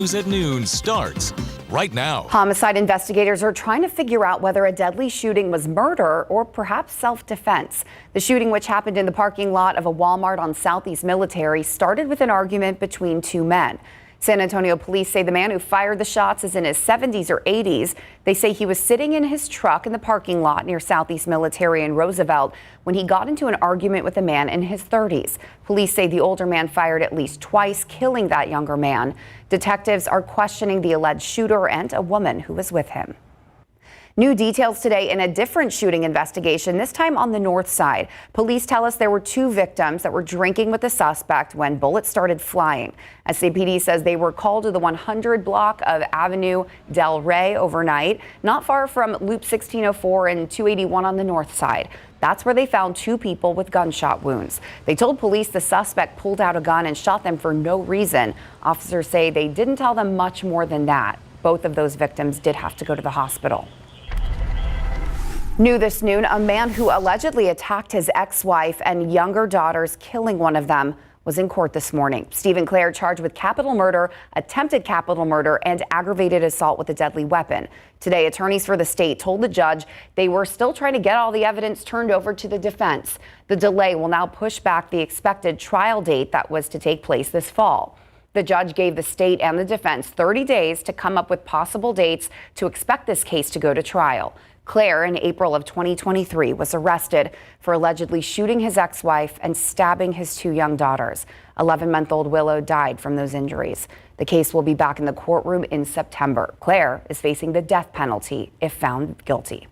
News at noon starts right now. Homicide investigators are trying to figure out whether a deadly shooting was murder or perhaps self-defense. The shooting, which happened in the parking lot of a Walmart on Southeast Military, started with an argument between two men. San Antonio police say the man who fired the shots is in his 70s or 80s. They say he was sitting in his truck in the parking lot near Southeast Military and Roosevelt when he got into an argument with a man in his 30s. Police say the older man fired at least twice, killing that younger man. Detectives are questioning the alleged shooter and a woman who was with him. New details today in a different shooting investigation, this time on the north side. Police tell us there were two victims that were drinking with the suspect when bullets started flying. SAPD says they were called to the 100 block of Avenue Del Rey overnight, not far from Loop 1604 and 281 on the north side. That's where they found two people with gunshot wounds. They told police the suspect pulled out a gun and shot them for no reason. Officers say they didn't tell them much more than that. Both of those victims did have to go to the hospital. New this noon, a man who allegedly attacked his ex-wife and younger daughters, killing one of them, was in court this morning. Stephen Clare charged with capital murder, attempted capital murder, and aggravated assault with a deadly weapon. Today, attorneys for the state told the judge they were still trying to get all the evidence turned over to the defense. The delay will now push back the expected trial date that was to take place this fall. The judge gave the state and the defense 30 days to come up with possible dates to expect this case to go to trial. Clare, in April of 2023, was arrested for allegedly shooting his ex-wife and stabbing his two young daughters. 11-month-old Willow died from those injuries. The case will be back in the courtroom in September. Clare is facing the death penalty if found guilty.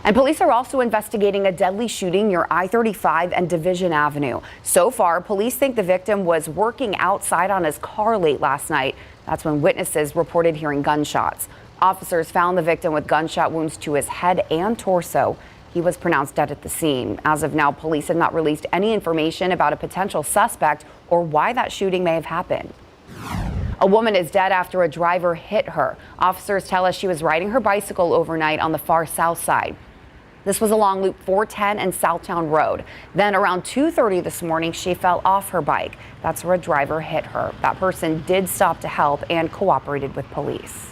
And police are also investigating a deadly shooting near I-35 and Division Avenue. So far, police think the victim was working outside on his car late last night. That's when witnesses reported hearing gunshots. Officers found the victim with gunshot wounds to his head and torso. He was pronounced dead at the scene. As of now, police have not released any information about a potential suspect or why that shooting may have happened. A woman is dead after a driver hit her. Officers tell us she was riding her bicycle overnight on the far south side. This was along Loop 410 and Southtown Road. Then around 2:30 this morning, she fell off her bike. That's where a driver hit her. That person did stop to help and cooperated with police.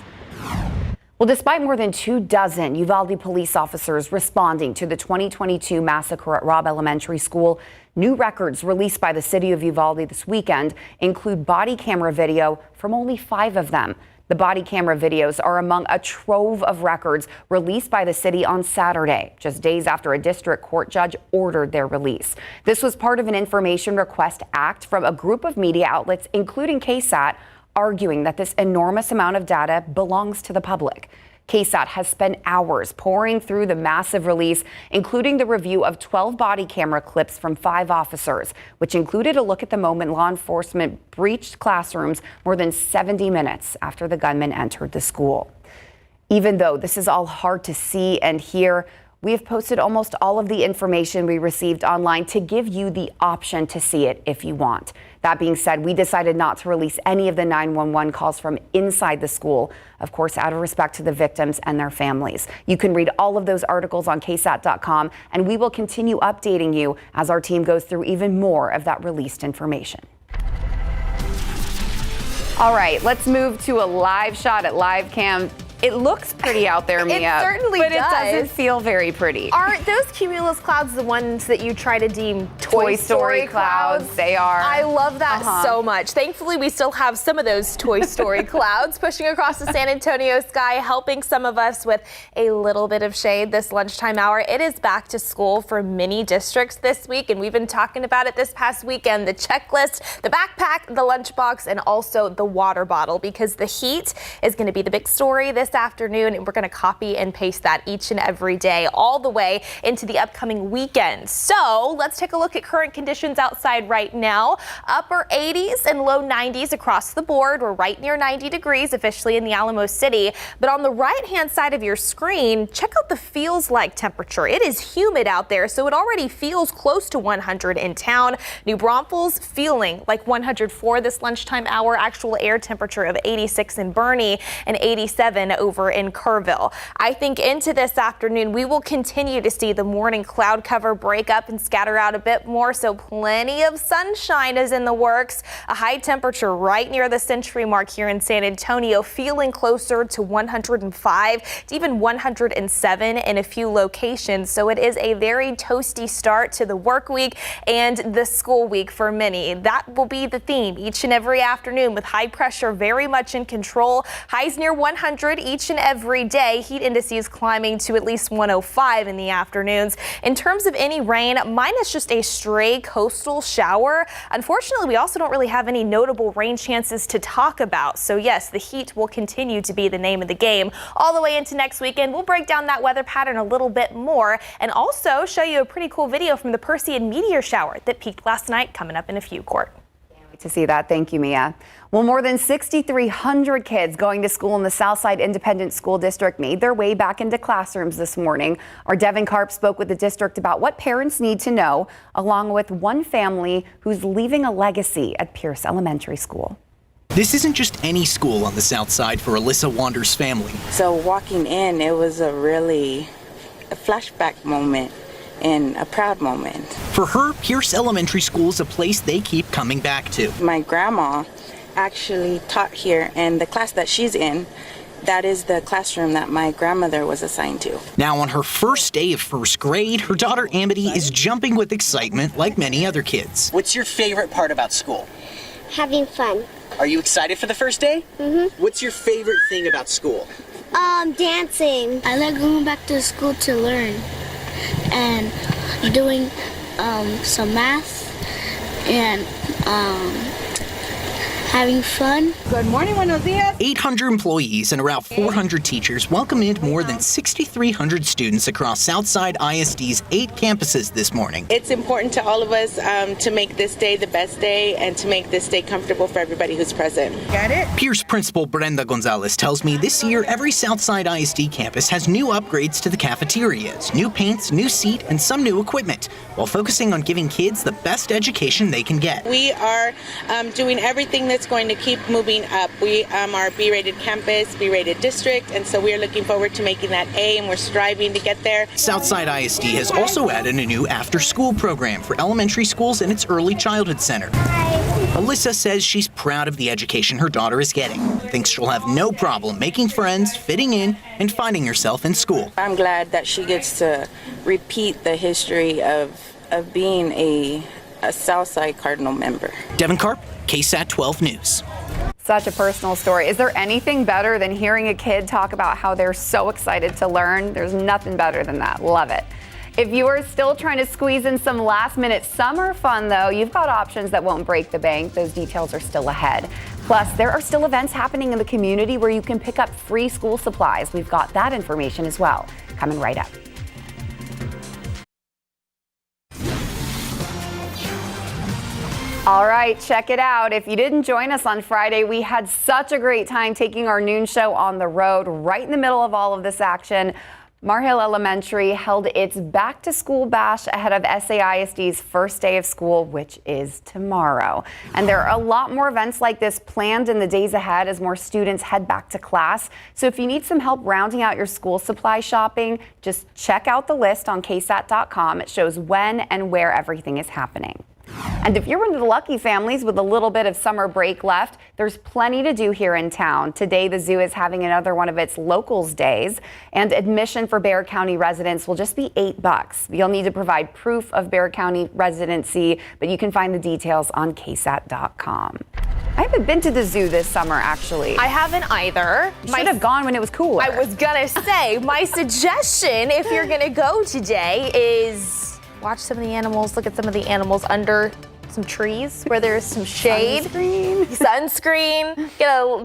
Well, despite more than 24 Uvalde police officers responding to the 2022 massacre at Robb Elementary School, new records released by the city of Uvalde this weekend include body camera video from only 5 of them. The body camera videos are among a trove of records released by the city on Saturday, just days after a district court judge ordered their release. This was part of an Information Request Act from a group of media outlets, including KSAT, arguing that this enormous amount of data belongs to the public. KSAT has spent hours poring through the massive release, including the review of 12 body camera clips from 5 officers, which included a look at the moment law enforcement breached classrooms more than 70 minutes after the gunman entered the school. Even though this is all hard to see and hear, we have posted almost all of the information we received online to give you the option to see it if you want. That being said, we decided not to release any of the 911 calls from inside the school, of course, out of respect to the victims and their families. You can read all of those articles on KSAT.com, and we will continue updating you as our team goes through even more of that released information. All right, let's move to a live shot at Live Cam. It looks pretty out there, Mia. It certainly but does. It doesn't feel very pretty. Aren't those cumulus clouds the ones that you try to deem Toy Story clouds? They are. I love that so much. Thankfully, we still have some of those Toy Story clouds pushing across the San Antonio sky, helping some of us with a little bit of shade this lunchtime hour. It is back to school for many districts this week, and we've been talking about it this past weekend. The checklist, the backpack, the lunchbox, and also the water bottle, because the heat is going to be the big story this afternoon, and we're going to copy and paste that each and every day all the way into the upcoming weekend. So let's take a look at current conditions outside right now. Upper 80s and low 90s across the board. We're right near 90 degrees officially in the Alamo City, but on the right hand side of your screen, check out the feels like temperature. It is humid out there, so it already feels close to 100 in town. New Braunfels feeling like 104 this lunchtime hour. Actual air temperature of 86 in Bernie and 87 over in Kerrville. I think into this afternoon, we will continue to see the morning cloud cover break up and scatter out a bit more, so plenty of sunshine is in the works. A high temperature right near the century mark here in San Antonio, feeling closer to 105 to even 107 in a few locations. So it is a very toasty start to the work week and the school week for many. That will be the theme each and every afternoon, with high pressure very much in control. Highs near 100 each and every day. Heat indices climbing to at least 105 in the afternoons. In terms of any rain, minus just a stray coastal shower. Unfortunately, we also don't really have any notable rain chances to talk about. So yes, the heat will continue to be the name of the game all the way into next weekend. We'll break down that weather pattern a little bit more and also show you a pretty cool video from the Perseid meteor shower that peaked last night, coming up in a few, Court. To see that. Thank you, Mia. Well, more than 6,300 kids going to school in the Southside Independent School District made their way back into classrooms this morning. Our Devin Karp spoke with the district about what parents need to know, along with one family who's leaving a legacy at Pierce Elementary School. This isn't just any school on the South Side for Alyssa Wander's family. So walking in, it was a flashback moment and a proud moment. For her, Pierce Elementary School is a place they keep coming back to. My grandma actually taught here, and the class that she's in, that is the classroom that my grandmother was assigned to. Now on her first day of first grade, her daughter Amity is jumping with excitement like many other kids. What's your favorite part about school? Having fun. Are you excited for the first day? Mm-hmm. What's your favorite thing about school? Dancing. I like going back to school to learn and doing some math and having fun. Good morning, buenos dias. 800 employees and around 400 teachers welcome in more than 6,300 students across Southside ISD's 8 campuses this morning. It's important to all of us to make this day the best day and to make this day comfortable for everybody who's present. Got it? Pierce Principal Brenda Gonzalez tells me this year every Southside ISD campus has new upgrades to the cafeterias, new paints, new seat, and some new equipment, while focusing on giving kids the best education they can get. We are doing everything that's going to keep moving up. We are B-rated campus, B-rated district, and so we are looking forward to making that A, and we're striving to get there. Southside ISD has also added a new after-school program for elementary schools and its early childhood center. Alyssa says she's proud of the education her daughter is getting, thinks she'll have no problem making friends, fitting in, and finding herself in school. I'm glad that she gets to repeat the history of being a Southside Cardinal member. Devin Karp, KSAT 12 News. Such a personal story. Is there anything better than hearing a kid talk about how they're so excited to learn? There's nothing better than that. Love it. If you are still trying to squeeze in some last-minute summer fun, though, you've got options that won't break the bank. Those details are still ahead. Plus, there are still events happening in the community where you can pick up free school supplies. We've got that information as well, coming right up. All right, check it out. If you didn't join us on Friday, we had such a great time taking our noon show on the road right in the middle of all of this action. Marhill Elementary held its back to school bash ahead of SAISD's first day of school, which is tomorrow. And there are a lot more events like this planned in the days ahead as more students head back to class. So if you need some help rounding out your school supply shopping, just check out the list on KSAT.com. It shows when and where everything is happening. And if you're one of the lucky families with a little bit of summer break left, there's plenty to do here in town. Today, the zoo is having another one of its locals days, and admission for Bexar County residents will just be $8. You'll need to provide proof of Bexar County residency, but you can find the details on KSAT.com. I haven't been to the zoo this summer, actually. I haven't either. Should have gone when it was cooler. I was gonna say, my suggestion, if you're gonna go today, is watch some of the animals, look at some of the animals under some trees where there's some shade. Sunscreen.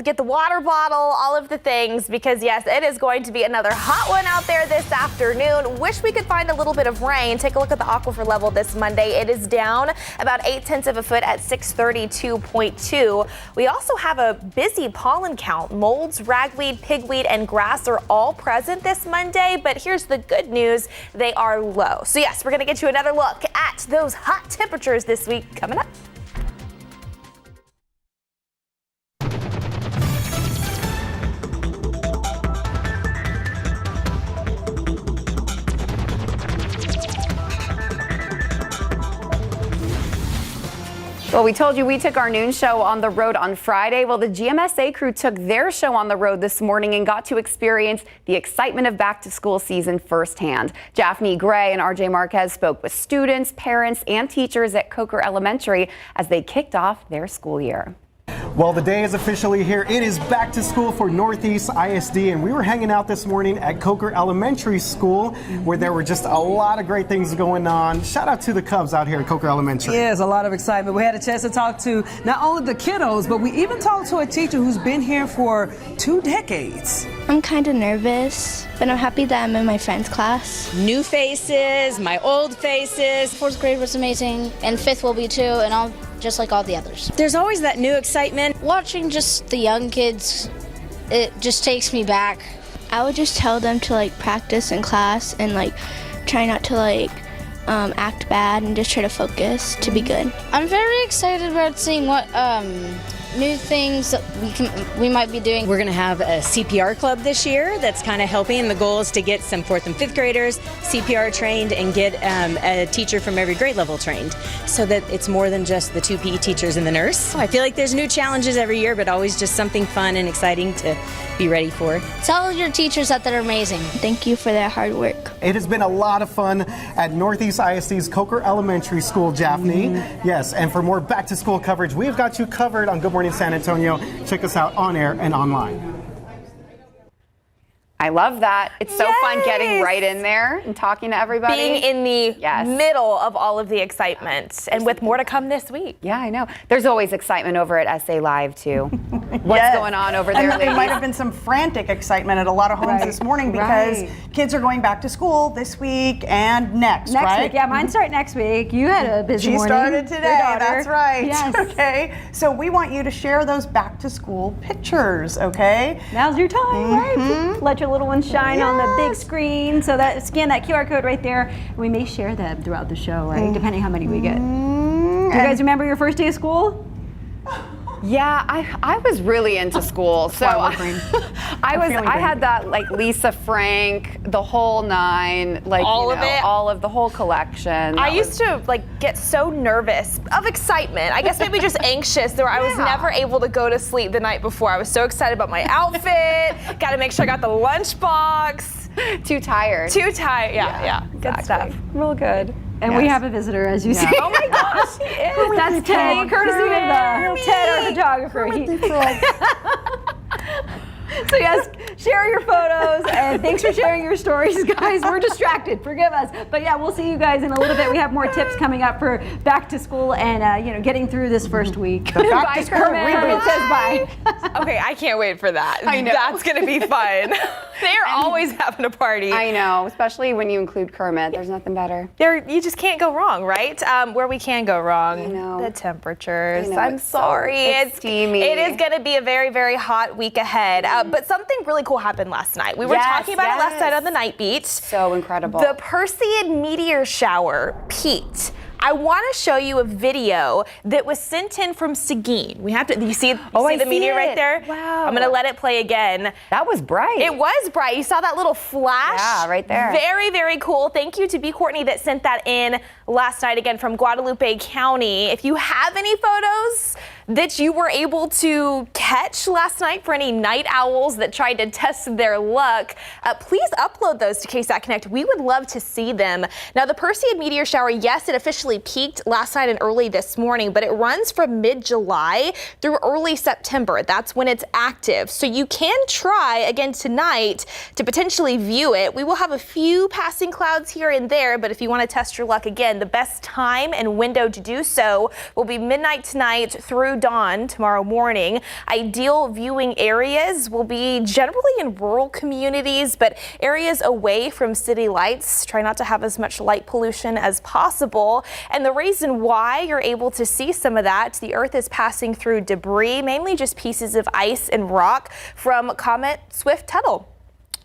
Get the water bottle, all of the things, because yes, it is going to be another hot one out there this afternoon. Wish we could find a little bit of rain. Take a look at the aquifer level this Monday. It is down about 0.8 of a foot at 632.2. We also have a busy pollen count. Molds, ragweed, pigweed, and grass are all present this Monday, but here's the good news. They are low. So yes, we're going to get you another look at those hot temperatures this week coming up. Well, we told you we took our noon show on the road on Friday. Well, the GMSA crew took their show on the road this morning and got to experience the excitement of back to school season firsthand. Japhanie Gray and RJ Marquez spoke with students, parents, and teachers at Coker Elementary as they kicked off their school year. Well, the day is officially here. It is back to school for Northeast ISD, and we were hanging out this morning at Coker Elementary School where there were just a lot of great things going on. Shout out to the Cubs out here at Coker Elementary. Yes, a lot of excitement. We had a chance to talk to not only the kiddos, but we even talked to a teacher who's been here for 2 decades. I'm kind of nervous, but I'm happy that I'm in my friend's class. New faces, my old faces. 4th grade was amazing, and 5th will be too, and I'll just like all the others. There's always that new excitement. Watching just the young kids, it just takes me back. I would just tell them to like practice in class and like try not to like act bad and just try to focus to be good. I'm very excited about seeing what new things that we might be doing. We're going to have a CPR club this year that's kind of helping. The goal is to get some 4th and 5th graders CPR trained and get a teacher from every grade level trained so that it's more than just the 2 PE teachers and the nurse. I feel like there's new challenges every year, but always just something fun and exciting to be ready for. Tell your teachers that they're amazing. Thank you for their hard work. It has been a lot of fun at Northeast ISD's Coker Elementary School, Japhanie. Yes, and for more back to school coverage, we've got you covered on Good Morning San Antonio. Check us out on air and online. I love that. It's so fun getting right in there and talking to everybody. Being in the middle of all of the excitement, and with more to come this week. Yeah, I know. There's always excitement over at SA Live, too. What's going on over there, And there might have been some frantic excitement at a lot of homes this morning because kids are going back to school this week and next week. Yeah, mine start next week. You had a busy morning. She started today. That's right. Yes. Okay. So we want you to share those back to school pictures, okay? Now's your time, right? Let your little ones shine on the big screen. So that scan that QR code right there. And we may share them throughout the show, right? Depending how many we get. Do you guys remember your first day of school? Yeah, I was really into school, so I had that like Lisa Frank, the whole 9, like all of it, all of the whole collection. I used to like get so nervous of excitement. I guess maybe just anxious. I was never able to go to sleep the night before. I was so excited about my outfit. Got to make sure I got the lunchbox. Too tired. Yeah. Good stuff. Real good. And we have a visitor, as you see. Oh my gosh, she is. That's Ted, courtesy of Ted, our photographer. So yes, share your photos, and thanks for sharing your stories, guys. We're distracted, forgive us. But yeah, we'll see you guys in a little bit. We have more tips coming up for back to school and getting through this first week. Back to school reboot. It says bye. Okay, I can't wait for that. I know. That's gonna be fun. They're always having a party. I know, especially when you include Kermit. There's nothing better. You just can't go wrong, right? Where we can go wrong, I know. the temperatures. I know, I'm sorry. It's steamy. It is going to be a very, very hot week ahead. But something really cool happened last night. We were talking about it last night on the Night Beat. So incredible. The Perseid meteor shower peaked. I want to show you a video that was sent in from Seguin. We have to. You see the meteor right there? Wow. I'm going to let it play again. That was bright. It was bright. You saw that little flash? Yeah, right there. Very, very cool. Thank you to B. Courtney that sent that in last night again from Guadalupe County. If you have any photos that you were able to catch last night for any night owls that tried to test their luck, please upload those to KSAT Connect. We would love to see them. Now, the Perseid meteor shower, yes, it officially peaked last night and early this morning, but it runs from mid-July through early September. That's when it's active. So you can try again tonight to potentially view it. We will have a few passing clouds here and there, but if you want to test your luck again, the best time and window to do so will be midnight tonight through dawn tomorrow morning. Ideal viewing areas will be generally in rural communities, but areas away from city lights. Try not to have as much light pollution as possible. And the reason why you're able to see some of that, the Earth is passing through debris, mainly just pieces of ice and rock from Comet Swift-Tuttle.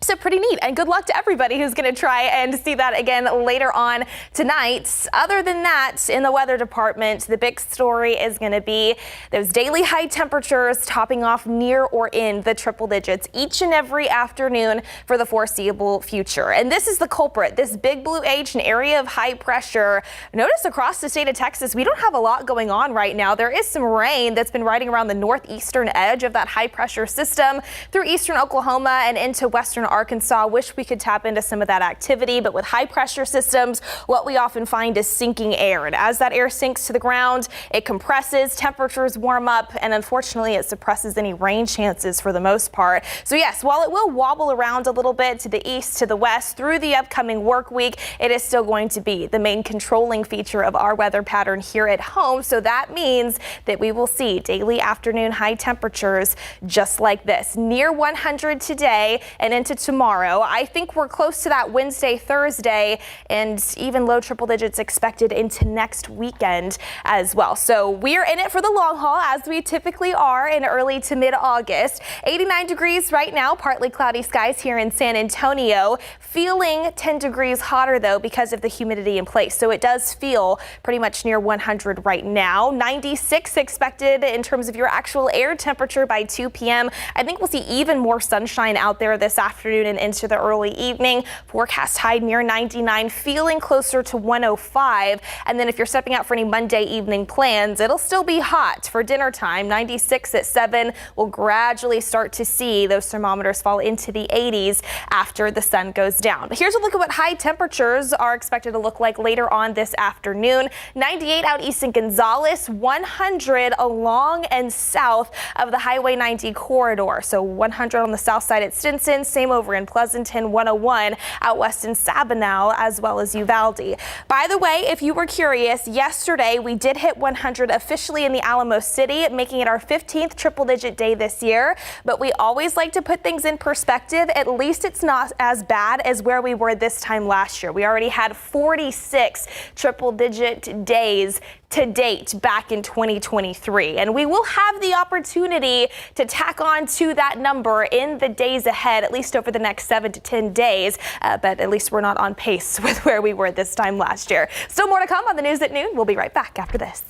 So pretty neat, and good luck to everybody who's going to try and see that again later on tonight. Other than that, in the weather department, the big story is going to be those daily high temperatures topping off near or in the triple digits each and every afternoon for the foreseeable future. And this is the culprit, this big blue H, an area of high pressure. Notice across the state of Texas, we don't have a lot going on right now. There is some rain that's been riding around the northeastern edge of that high pressure system through eastern Oklahoma and into western Arkansas. Wish we could tap into some of that activity, but with high pressure systems, what we often find is sinking air. And as that air sinks to the ground, it compresses, temperatures warm up, and unfortunately it suppresses any rain chances for the most part. So yes, while it will wobble around a little bit to the east, to the west through the upcoming work week, it is still going to be the main controlling feature of our weather pattern here at home. So that means that we will see daily afternoon high temperatures just like this, near 100 today and into tomorrow. I think we're close to that Wednesday, Thursday, and even low triple digits expected into next weekend as well. So we're in it for the long haul, as we typically are in early to mid-August. 89 degrees right now, partly cloudy skies here in San Antonio. Feeling 10 degrees hotter though because of the humidity in place. So it does feel pretty much near 100 right now. 96 expected in terms of your actual air temperature by 2 p.m. I think we'll see even more sunshine out there this afternoon and into the early evening. Forecast high near 99, feeling closer to 105. And then if you're stepping out for any Monday evening plans, it'll still be hot for dinner time. 96 at 7. We'll gradually start to see those thermometers fall into the 80s after the sun goes down. But here's a look at what high temperatures are expected to look like later on this afternoon. 98 out east in Gonzales, 100 along and south of the Highway 90 corridor. So 100 on the south side at Stinson, same over in Pleasanton, 101 out west in Sabinal, as well as Uvalde. By the way, if you were curious, yesterday we did hit 100 officially in the Alamo City, making it our 15th triple digit day this year. But we always like to put things in perspective. At least it's not as bad as where we were this time last year. We already had 46 triple digit days to date back in 2023. And we will have the opportunity to tack on to that number in the days ahead, at least over the next 7 to 10 days. But at least we're not on pace with where we were this time last year. Still more to come on the news at noon. We'll be right back after this.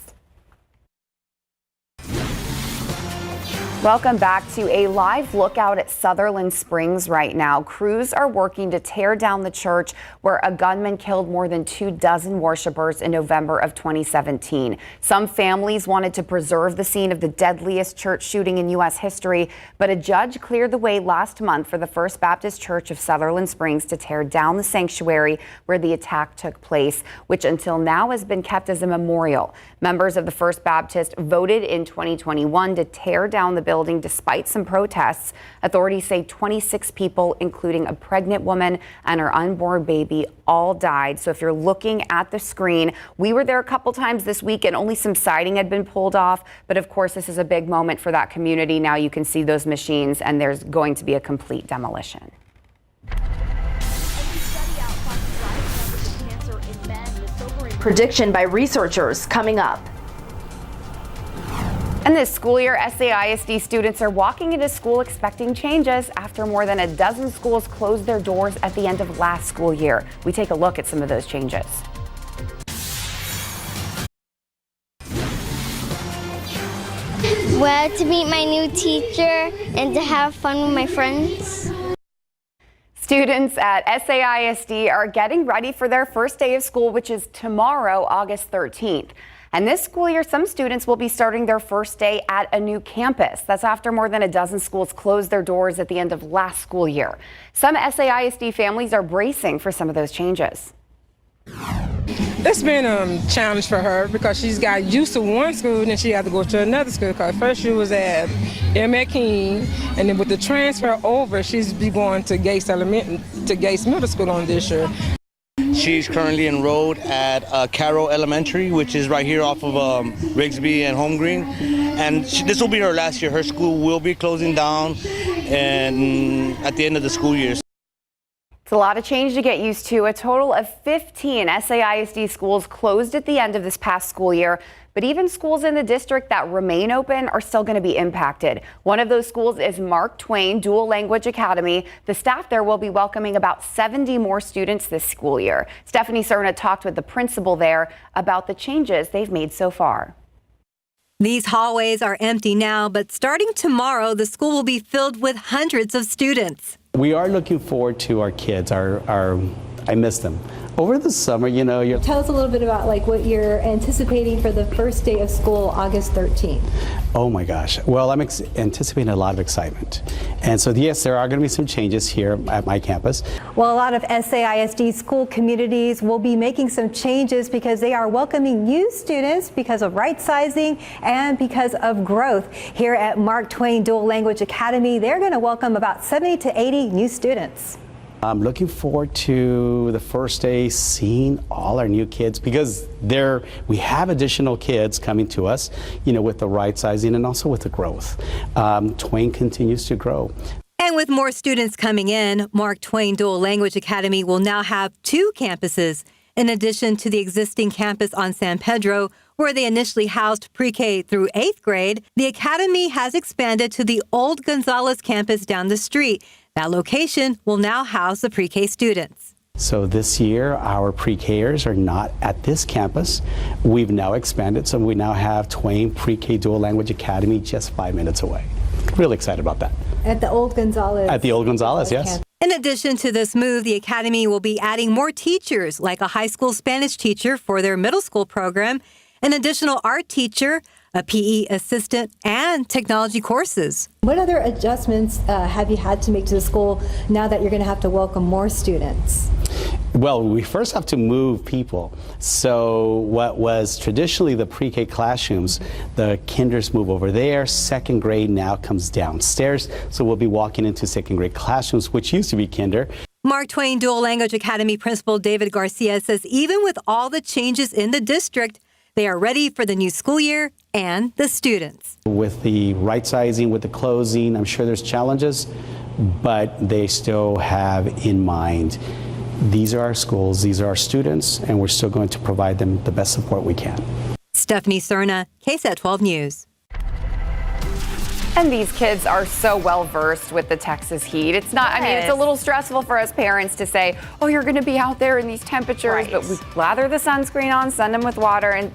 Welcome back to a live lookout at Sutherland Springs right now. Crews are working to tear down the church where a gunman killed more than 24 worshipers in November of 2017. Some families wanted to preserve the scene of the deadliest church shooting in U.S. history, but a judge cleared the way last month for the First Baptist Church of Sutherland Springs to tear down the sanctuary where the attack took place, which until now has been kept as a memorial. Members of the First Baptist voted in 2021 to tear down the building despite some protests. Authorities say 26 people, including a pregnant woman and her unborn baby, all died. So if you're looking at the screen, we were there a couple times this week and only some siding had been pulled off. But of course, this is a big moment for that community. Now you can see those machines and there's going to be a complete demolition. Prediction by researchers coming up. And this school year, SAISD students are walking into school expecting changes after more than a dozen schools closed their doors at the end of last school year. We take a look at some of those changes. Well, to meet my new teacher and to have fun with my friends. Students at SAISD are getting ready for their first day of school, which is tomorrow, August 13th. And this school year, some students will be starting their first day at a new campus. That's after more than a dozen schools closed their doors at the end of last school year. Some SAISD families are bracing for some of those changes. It's been a challenge for her because she's got used to one school and then she had to go to another school. Because first she was at King, and then with the transfer over, she's be going to Gates Middle School on this year. She's currently enrolled at Carroll Elementary, which is right here off of Rigsby and Home Green. And this will be her last year. Her school will be closing down and at the end of the school year. It's a lot of change to get used to. A total of 15 SAISD schools closed at the end of this past school year. But even schools in the district that remain open are still going to be impacted. One of those schools is Mark Twain Dual Language Academy. The staff there will be welcoming about 70 more students this school year. Stephanie Serna talked with the principal there about the changes they've made so far. These hallways are empty now, but starting tomorrow, the school will be filled with hundreds of students. We are looking forward to our kids. I miss them. Over the summer, you know, Tell us a little bit about what you're anticipating for the first day of school, August 13th. Oh my gosh. Well, I'm anticipating a lot of excitement. And so, yes, there are going to be some changes here at my campus. Well, a lot of SAISD school communities will be making some changes because they are welcoming new students because of right sizing and because of growth. Here at Mark Twain Dual Language Academy, they're going to welcome about 70 to 80 new students. I'm looking forward to the first day seeing all our new kids because we have additional kids coming to us, you know, with the right sizing and also with the growth. Twain continues to grow. And with more students coming in, Mark Twain Dual Language Academy will now have 2 campuses. In addition to the existing campus on San Pedro, where they initially housed pre-K through 8th grade, the academy has expanded to the old Gonzales campus down the street. That location will now house the pre-K students. So this year, our pre-Kers are not at this campus. We've now expanded, so we now have Twain Pre-K Dual Language Academy just 5 minutes away. Really excited about that. At the old Gonzales. At the old Gonzales, yes. In addition to this move, the academy will be adding more teachers, like a high school Spanish teacher for their middle school program, an additional art teacher, a PE assistant, and technology courses. What other adjustments have you had to make to the school now that you're going to have to welcome more students? Well, we first have to move people. So what was traditionally the pre-K classrooms, the kinders move over there. 2nd grade now comes downstairs. So we'll be walking into 2nd grade classrooms, which used to be kinder. Mark Twain Dual Language Academy Principal David Garcia says even with all the changes in the district, they are ready for the new school year and the students. With the right sizing, with the closing, I'm sure there's challenges, but they still have in mind, these are our schools, these are our students, and we're still going to provide them the best support we can. Stephanie Serna, KSAT 12 News. And these kids are so well versed with the Texas heat. It's not, I mean, it's a little stressful for us parents to say, oh, you're going to be out there in these temperatures, but we lather the sunscreen on, send them with water, and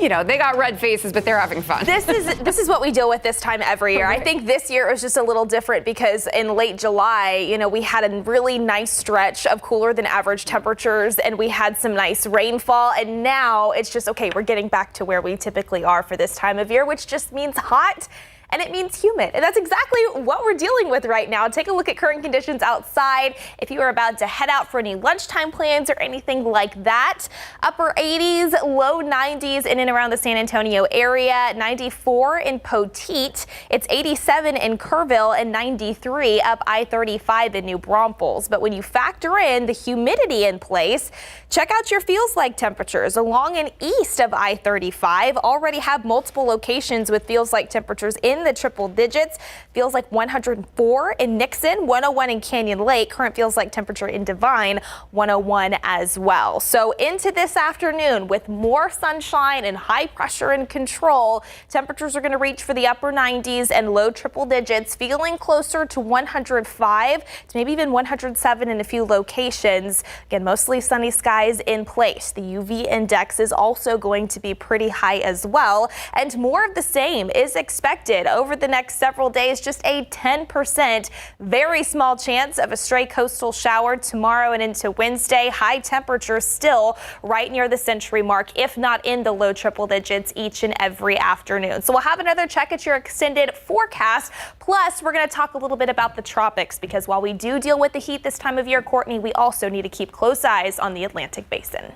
you know, they got red faces, but they're having fun. This is what we deal with this time every year. I think this year it was just a little different because in late July, you know, we had a really nice stretch of cooler than average temperatures and we had some nice rainfall. And now it's just, okay, we're getting back to where we typically are for this time of year, which just means hot. And it means humid. And that's exactly what we're dealing with right now. Take a look at current conditions outside. If you are about to head out for any lunchtime plans or anything like that, upper 80s, low 90s in and around the San Antonio area, 94 in Poteet. It's 87 in Kerrville and 93 up I-35 in New Braunfels. But when you factor in the humidity in place, check out your feels like temperatures along and east of I-35. Already have multiple locations with feels like temperatures in the triple digits. Feels like 104 in Nixon, 101 in Canyon Lake. Current feels like temperature in Divine, 101 as well. So into this afternoon with more sunshine and high pressure and control, temperatures are going to reach for the upper 90s and low triple digits, feeling closer to 105 to maybe even 107 in a few locations. Again, mostly sunny skies in place. The UV index is also going to be pretty high as well, and more of the same is expected over the next several days. Just a 10%, very small chance of a stray coastal shower tomorrow and into Wednesday. High temperatures still right near the century mark, if not in the low triple digits each and every afternoon. So we'll have another check at your extended forecast. Plus, we're going to talk a little bit about the tropics because while we do deal with the heat this time of year, Courtney, we also need to keep close eyes on the Atlantic basin.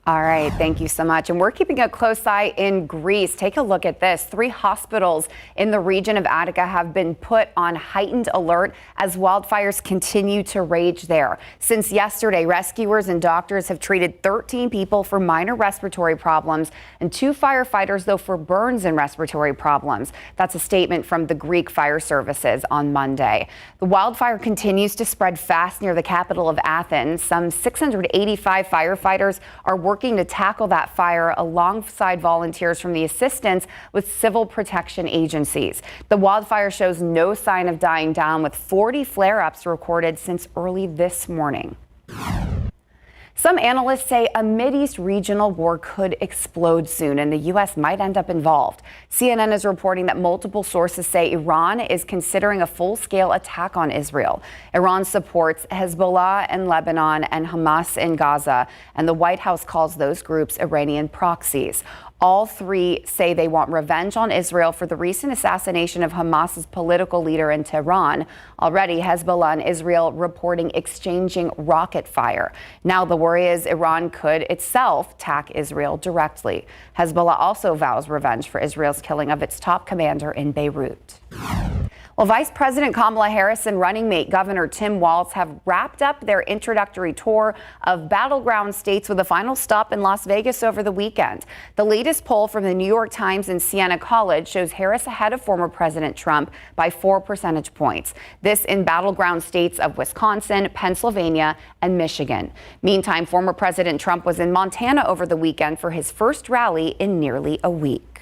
All right, thank you so much. And we're keeping a close eye in Greece. Take a look at this. 3 hospitals in the region of Attica have been put on heightened alert as wildfires continue to rage there. Since yesterday, rescuers and doctors have treated 13 people for minor respiratory problems and 2 firefighters, though, for burns and respiratory problems. That's a statement from the Greek Fire Services on Monday. The wildfire continues to spread fast near the capital of Athens. Some 685 firefighters are working working to tackle that fire alongside volunteers from the assistance with civil protection agencies. The wildfire shows no sign of dying down, with 40 flare-ups recorded since early this morning. Some analysts say a Mideast regional war could explode soon, and the U.S. might end up involved. CNN is reporting that multiple sources say Iran is considering a full-scale attack on Israel. Iran supports Hezbollah in Lebanon and Hamas in Gaza, and the White House calls those groups Iranian proxies. All three say they want revenge on Israel for the recent assassination of Hamas's political leader in Tehran. Already, Hezbollah and Israel reporting exchanging rocket fire. Now the worry is Iran could itself attack Israel directly. Hezbollah also vows revenge for Israel's killing of its top commander in Beirut. Well, Vice President Kamala Harris and running mate Governor Tim Walz have wrapped up their introductory tour of battleground states with a final stop in Las Vegas over the weekend. The latest poll from the New York Times and Siena College shows Harris ahead of former President Trump by 4 percentage points. This in battleground states of Wisconsin, Pennsylvania, and Michigan. Meantime, former President Trump was in Montana over the weekend for his first rally in nearly a week.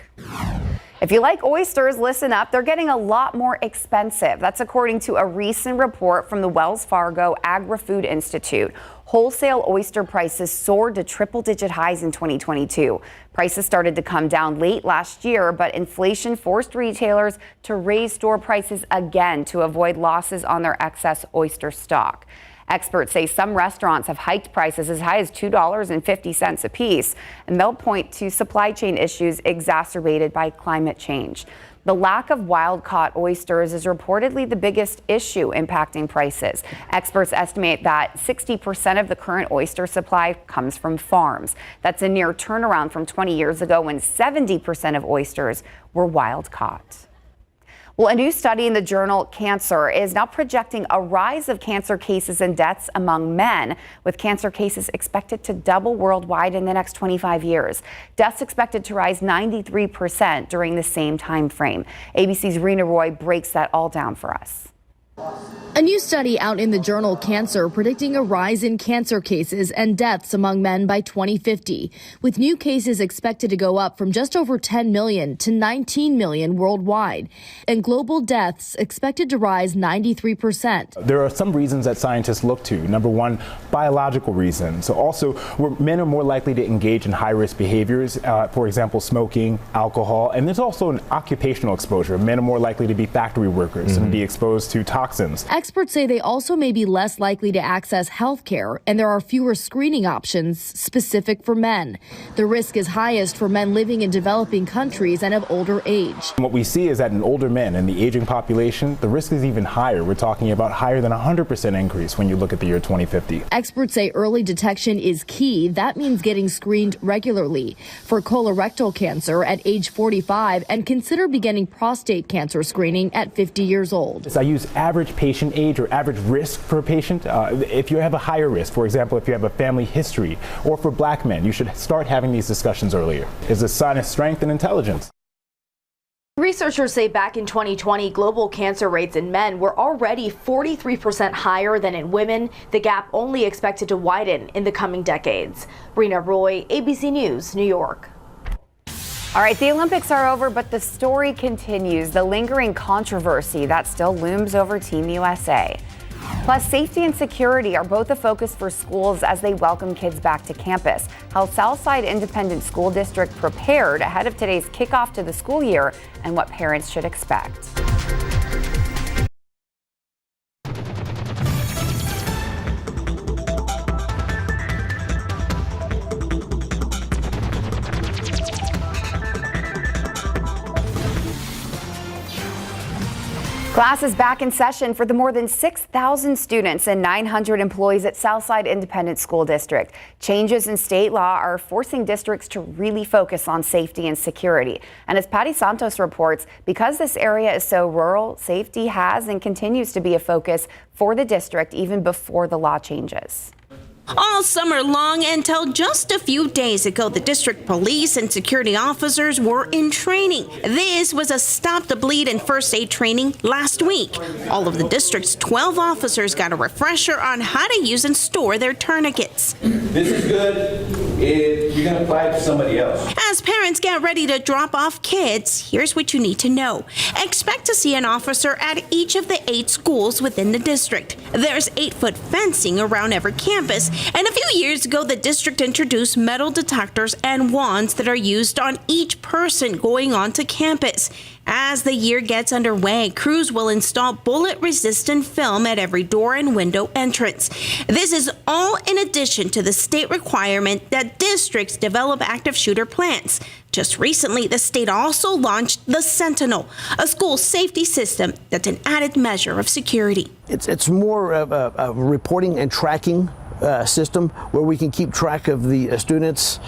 If you like oysters, listen up. They're getting a lot more expensive. That's according to a recent report from the Wells Fargo Agri-Food Institute. Wholesale oyster prices soared to triple-digit highs in 2022. Prices started to come down late last year, but inflation forced retailers to raise store prices again to avoid losses on their excess oyster stock. Experts say some restaurants have hiked prices as high as $2.50 a piece, and they'll point to supply chain issues exacerbated by climate change. The lack of wild-caught oysters is reportedly the biggest issue impacting prices. Experts estimate that 60% of the current oyster supply comes from farms. That's a near turnaround from 20 years ago when 70% of oysters were wild-caught. Well, a new study in the journal Cancer is now projecting a rise of cancer cases and deaths among men, with cancer cases expected to double worldwide in the next 25 years. Deaths expected to rise 93% during the same time frame. ABC's Rena Roy breaks that all down for us. A new study out in the journal Cancer predicting a rise in cancer cases and deaths among men by 2050, with new cases expected to go up from just over 10 million to 19 million worldwide, and global deaths expected to rise 93%. There are some reasons that scientists look to. Number one, biological reasons. So also, men are more likely to engage in high-risk behaviors, for example, smoking, alcohol, and there's also an occupational exposure. Men are more likely to be factory workers and be exposed to toxins. Experts say they also may be less likely to access health care, and there are fewer screening options specific for men. The risk is highest for men living in developing countries and of older age. What we see is that in older men and the aging population, the risk is even higher. We're talking about higher than 100% increase when you look at the year 2050. Experts say early detection is key. That means getting screened regularly for colorectal cancer at age 45 and consider beginning prostate cancer screening at 50 years old. I use average patient age or average risk for a patient. If you have a higher risk, for example, if you have a family history, or for black men, you should start having these discussions earlier. It's a sign of strength and intelligence. Researchers say back in 2020, global cancer rates in men were already 43% higher than in women. The gap only expected to widen in the coming decades. Rena Roy, ABC News, New York. All right, the Olympics are over, but the story continues. The lingering controversy that still looms over Team USA. Plus, safety and security are both a focus for schools as they welcome kids back to campus. How Southside Independent School District prepared ahead of today's kickoff to the school year and what parents should expect. Class is back in session for the more than 6,000 students and 900 employees at Southside Independent School District. Changes in state law are forcing districts to really focus on safety and security. And as Patty Santos reports, because this area is so rural, safety has and continues to be a focus for the district even before the law changes. All summer long until just a few days ago, the district police and security officers were in training. This was a Stop the Bleed and first aid training last week. All of the district's 12 officers got a refresher on how to use and store their tourniquets. This is good. you're going to apply it to somebody else. As parents get ready to drop off kids, here's what you need to know. Expect to see an officer at each of the 8 schools within the district. There's 8-foot fencing around every campus, and a few years ago, the district introduced metal detectors and wands that are used on each person going onto campus. As the year gets underway, crews will install bullet-resistant film at every door and window entrance. This is all in addition to the state requirement that districts develop active shooter plans. Just recently, the state also launched the Sentinel, a school safety system that's an added measure of security. It's more of a reporting and tracking system where we can keep track of the students,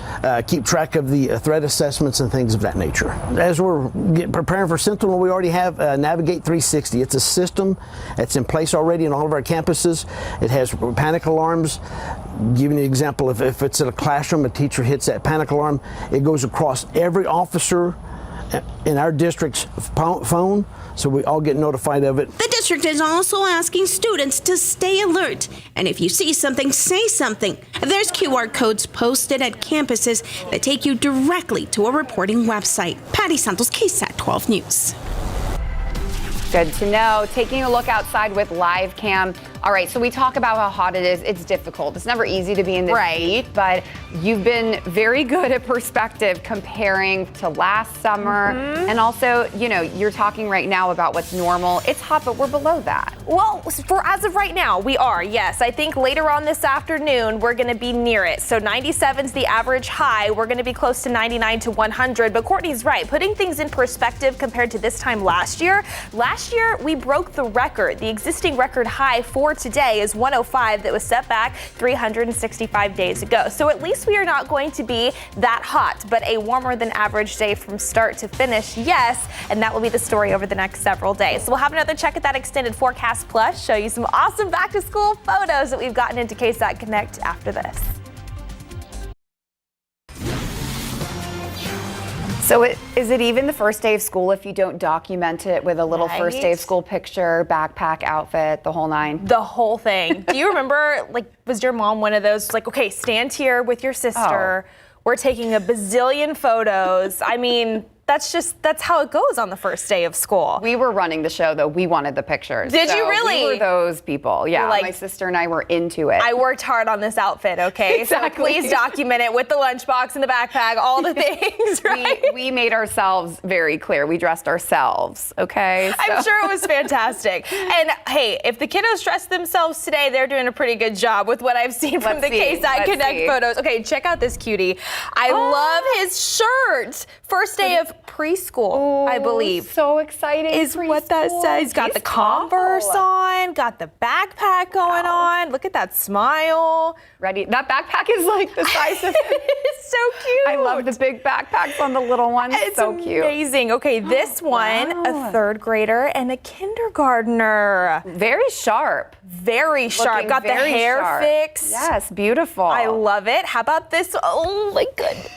keep track of the threat assessments and things of that nature. As we're preparing for Sentinel, we already have Navigate 360. It's a system that's in place already in all of our campuses. It has panic alarms. Giving you an example, if it's in a classroom, a teacher hits that panic alarm, it goes across every officer in our district's phone, so we all get notified of it. The district is also asking students to stay alert, and if you see something, say something. There's QR codes posted at campuses that take you directly to a reporting website. Patty Santos, KSAT 12 News. Good to know. Taking a look outside with live cam. All right, so we talk about how hot it is. It's difficult. It's never easy to be in this heat, but you've been very good at perspective comparing to last summer. And also, you know, you're talking right now about what's normal. It's hot, but we're below that. Well, for as of right now, we are, yes. I think later on this afternoon, we're going to be near it. So 97's the average high. We're going to be close to 99 to 100. But Courtney's right. Putting things in perspective compared to this time last year, we broke the record. The existing record high for today is 105 that was set back 365 days ago. So at least we are not going to be that hot, but a warmer than average day from start to finish, yes, and that will be the story over the next several days. So we'll have another check at that extended forecast plus, show you some awesome back to school photos that we've gotten into KSAT Connect after this. So is it even the first day of school if you don't document it with a little first day of school picture, backpack, outfit, the whole nine? The whole thing. Do you remember, was your mom one of those, okay, stand here with your sister. We're taking a bazillion photos. I mean, that's how it goes on the first day of school. We were running the show, though. We wanted the pictures. Did you really? We were those people. Yeah, my sister and I were into it. I worked hard on this outfit, okay? Exactly. So please document it with the lunchbox and the backpack, all the things, right? We made ourselves very clear. We dressed ourselves, okay? So. I'm sure it was fantastic. And hey, if the kiddos dress themselves today, they're doing a pretty good job with what I've seen from the KSAT Connect photos. Okay, check out this cutie. I love his shirt. First day of preschool, I believe. So exciting. Is what that says. He's got the Converse on, got the backpack going on. Look at that smile. Ready. That backpack is like the size of It's so cute. I love the big backpacks on the little ones. It's so cute. Amazing. Okay, this one, a third grader and a kindergartner. Very sharp. Very sharp. Got the hair fixed. Yes, beautiful. I love it. How about this? Oh my goodness.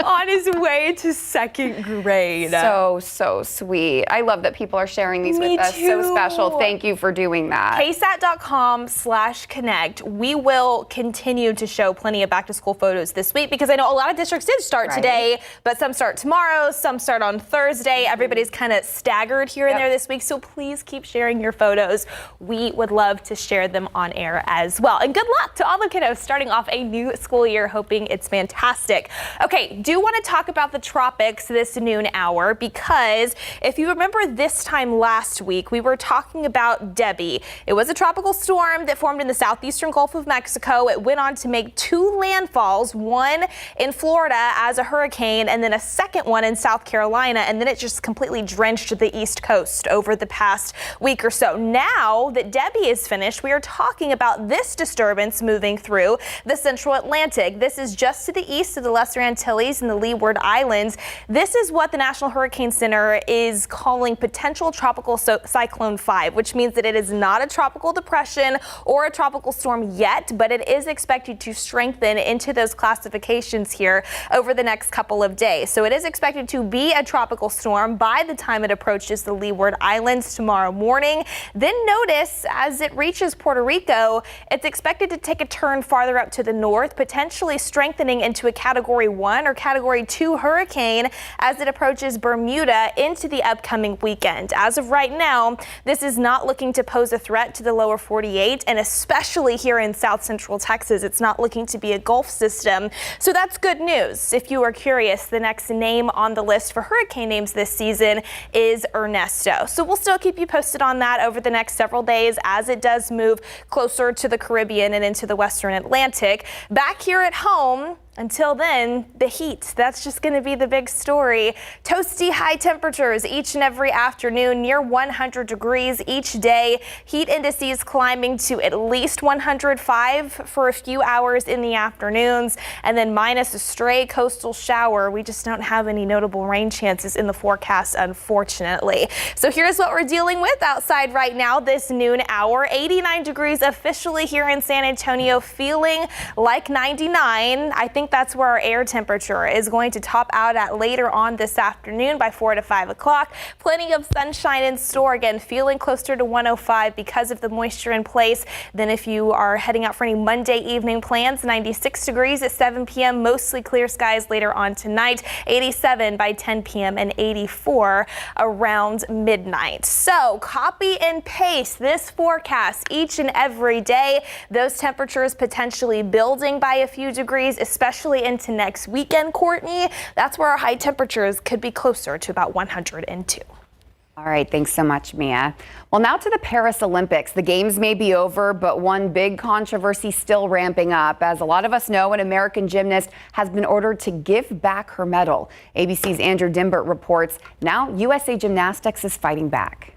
On his way to second grade. So sweet. I love that people are sharing these with us. So special. Thank you for doing that. KSAT.com/connect. We will continue to show plenty of back to school photos this week because I know a lot of districts did start today, but some start tomorrow, some start on Thursday. Everybody's kind of staggered here and there this week. So please keep sharing your photos. We would love to share them on air as well. And good luck to all the kiddos starting off a new school year, hoping it's fantastic. Okay, do want to talk about the tropics this noon hour because if you remember this time last week, we were talking about Debbie. It was a tropical storm that formed in the southeastern Gulf of Mexico. It went on to make 2 landfalls, one in Florida as a hurricane and then a second one in South Carolina, and then it just completely drenched the East Coast over the past week or so. Now that Debbie is finished, we are talking about this disturbance moving through the central Atlantic. This is just to the east of the Lesser Antilles Antilles and the Leeward Islands. This is what the National Hurricane Center is calling potential tropical cyclone 5, which means that it is not a tropical depression or a tropical storm yet, but it is expected to strengthen into those classifications here over the next couple of days. So it is expected to be a tropical storm by the time it approaches the Leeward Islands tomorrow morning. Then notice as it reaches Puerto Rico, it's expected to take a turn farther up to the north, potentially strengthening into a Category 1 or Category 2 hurricane as it approaches Bermuda into the upcoming weekend. As of right now, this is not looking to pose a threat to the lower 48, and especially here in south central Texas, it's not looking to be a Gulf system. So that's good news. If you are curious, the next name on the list for hurricane names this season is Ernesto. So we'll still keep you posted on that over the next several days as it does move closer to the Caribbean and into the Western Atlantic. Back here at home, until then, the heat. That's just going to be the big story. Toasty high temperatures each and every afternoon, near 100 degrees each day. Heat indices climbing to at least 105 for a few hours in the afternoons, and then minus a stray coastal shower. We just don't have any notable rain chances in the forecast, unfortunately. So here's what we're dealing with outside right now this noon hour. 89 degrees officially here in San Antonio, feeling like 99. I think that's where our air temperature is going to top out at later on this afternoon by 4 to 5 o'clock. Plenty of sunshine in store, again, feeling closer to 105 because of the moisture in place. Then if you are heading out for any Monday evening plans, 96 degrees at 7 p.m., mostly clear skies later on tonight, 87 by 10 p.m. and 84 around midnight. So copy and paste this forecast each and every day. Those temperatures potentially building by a few degrees, especially into next weekend, Courtney. That's where our high temperatures could be closer to about 102. All right, thanks so much, Mia. Well, now to the Paris Olympics. The games may be over, but one big controversy still ramping up. As a lot of us know, an American gymnast has been ordered to give back her medal. ABC's Andrew Dimbert reports now USA Gymnastics is fighting back.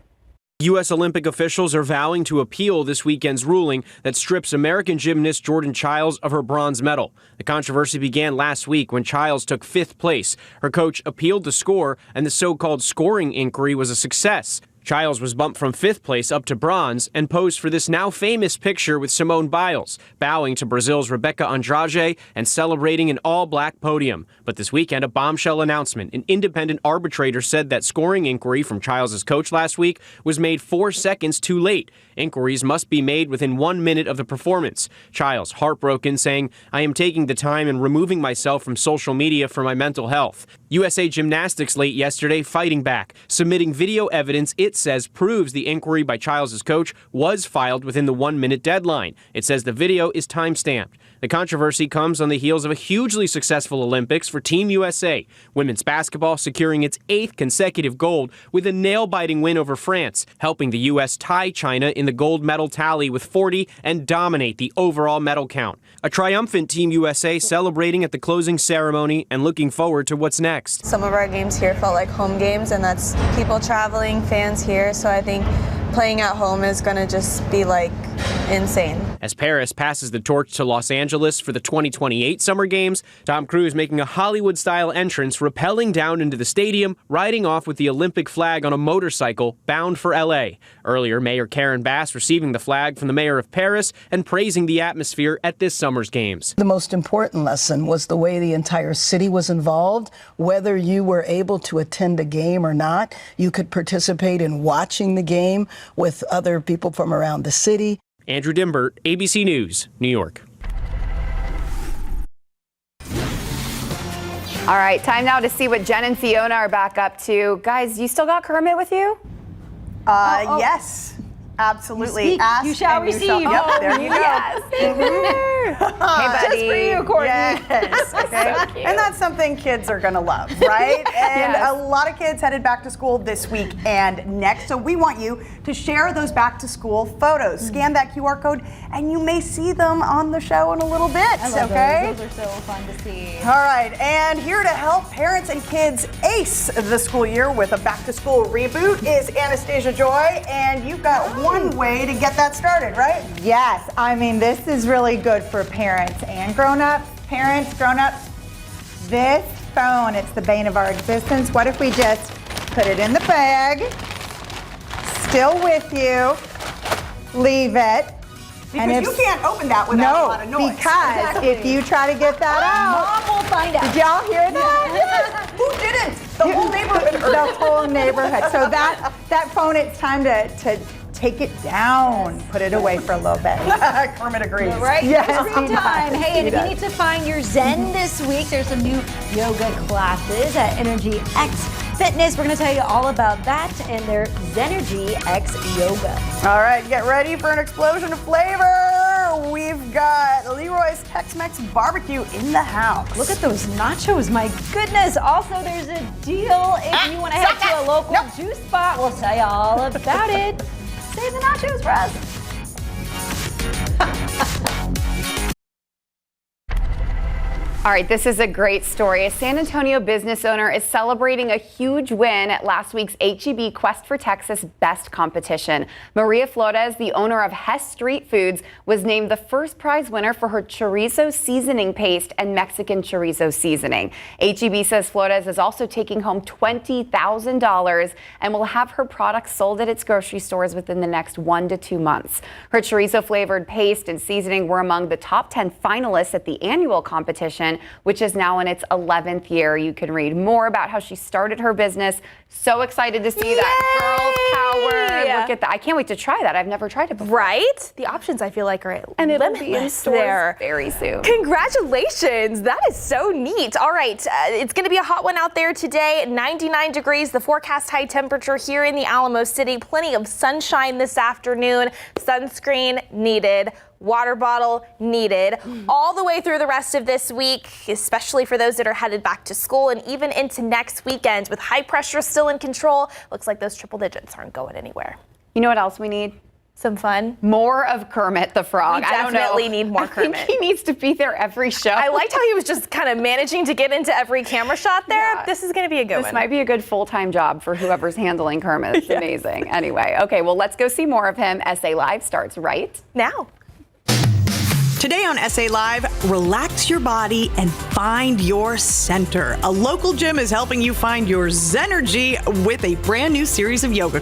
U.S. Olympic officials are vowing to appeal this weekend's ruling that strips American gymnast Jordan Chiles of her bronze medal. The controversy began last week when Chiles took 5th place. Her coach appealed the score, and the so-called scoring inquiry was a success. Chiles was bumped from 5th place up to bronze and posed for this now famous picture with Simone Biles, bowing to Brazil's Rebeca Andrade and celebrating an all-black podium. But this weekend, a bombshell announcement. An independent arbitrator said that scoring inquiry from Chiles' coach last week was made 4 seconds too late. Inquiries must be made within 1 minute of the performance. Chiles, heartbroken, saying, "I am taking the time and removing myself from social media for my mental health." USA Gymnastics late yesterday fighting back, submitting video evidence it says proves the inquiry by Chiles' coach was filed within the 1 minute deadline. It says the video is time-stamped. The controversy comes on the heels of a hugely successful Olympics for Team USA. Women's basketball securing its 8th consecutive gold with a nail-biting win over France, helping the U.S. tie China in the gold medal tally with 40 and dominate the overall medal count. A triumphant Team USA celebrating at the closing ceremony and looking forward to what's next. Some of our games here felt like home games, and that's people traveling, fans here, so I think playing at home is going to just be like insane. As Paris passes the torch to Los Angeles for the 2028 Summer Games, Tom Cruise making a Hollywood-style entrance, rappelling down into the stadium, riding off with the Olympic flag on a motorcycle, bound for L.A. Earlier, Mayor Karen Bass receiving the flag from the mayor of Paris and praising the atmosphere at this summer's games. The most important lesson was the way the entire city was involved. Whether you were able to attend a game or not, you could participate in watching the game with other people from around the city. Andrew Dimbert, ABC News, New York. All right, time now to see what Jen and Fiona are back up to. Guys, you still got Kermit with you? Yes, absolutely. Ask you shall and you receive. Yep, there you go. Yes, thank you. Hey, buddy. Just for you, Courtney. Yes, okay. So cute. And that's something kids are going to love, right? And Yes. a lot of kids headed back to school this week and next. So we want you to share those back to school photos. Scan that QR code and you may see them on the show in a little bit. I love okay? Those are so fun to see. All right, and here to help parents and kids ace the school year with a back to school reboot is Anastasia Joy, and you've got one way to get that started, right? Yes, I mean, this is really good for parents and grown-ups. Parents, grown-ups, this phone, it's the bane of our existence. What if we just put it in the bag, still with you, leave it. Because you can't open that without a lot of noise. Because if you try to get that out, Mom will find out. Did y'all hear that? Who didn't? The whole neighborhood. The whole neighborhood. So that phone, it's time to take it down, put it away for a little bit. Kermit agrees. Right? Yes, Every he time. does. Hey, and He if you does. need to find your zen this week, there's some new yoga classes at Energy X Fitness. We're going to tell you all about that and their Zenergy X Yoga. All right, get ready for an explosion of flavor. We've got Leroy's Tex-Mex Barbecue in the house. Look at those nachos, my goodness. Also, there's a deal if you want to head to a local juice spot. We'll tell you all about it. Save the nachos for us. All right, this is a great story. A San Antonio business owner is celebrating a huge win at last week's H-E-B Quest for Texas Best competition. Maria Flores, the owner of Hess Street Foods, was named the first prize winner for her chorizo seasoning paste and Mexican chorizo seasoning. H-E-B says Flores is also taking home $20,000 and will have her products sold at its grocery stores within the next 1 to 2 months. Her chorizo flavored paste and seasoning were among the top 10 finalists at the annual competition, which is now in its 11th year. You can read more about how she started her business. So excited to see that. Girl power. Look at that. I can't wait to try that. I've never tried it before. Right? The options I feel like are and it'll limitless be in stores there. very soon. Congratulations. That is so neat. All right. It's going to be a hot one out there today. 99 degrees, the forecast high temperature here in the Alamo City. Plenty of sunshine this afternoon. Sunscreen needed. Water bottle needed all the way through the rest of this week, especially for those that are headed back to school and even into next weekend with high pressure still in control. Looks like those triple digits aren't going anywhere. You know what else we need? Some fun. More of Kermit the Frog. We definitely need more Kermit. I think he needs to be there every show. I liked how he was just kind of managing to get into every camera shot there. Yeah. This is going to be a good one. This might be a good full-time job for whoever's handling Kermit. It's amazing. Anyway, okay, well, let's go see more of him. SA Live starts right now. Today on SA Live, relax your body and find your center. A local gym is helping you find your Zenergy with a brand new series of yoga classes.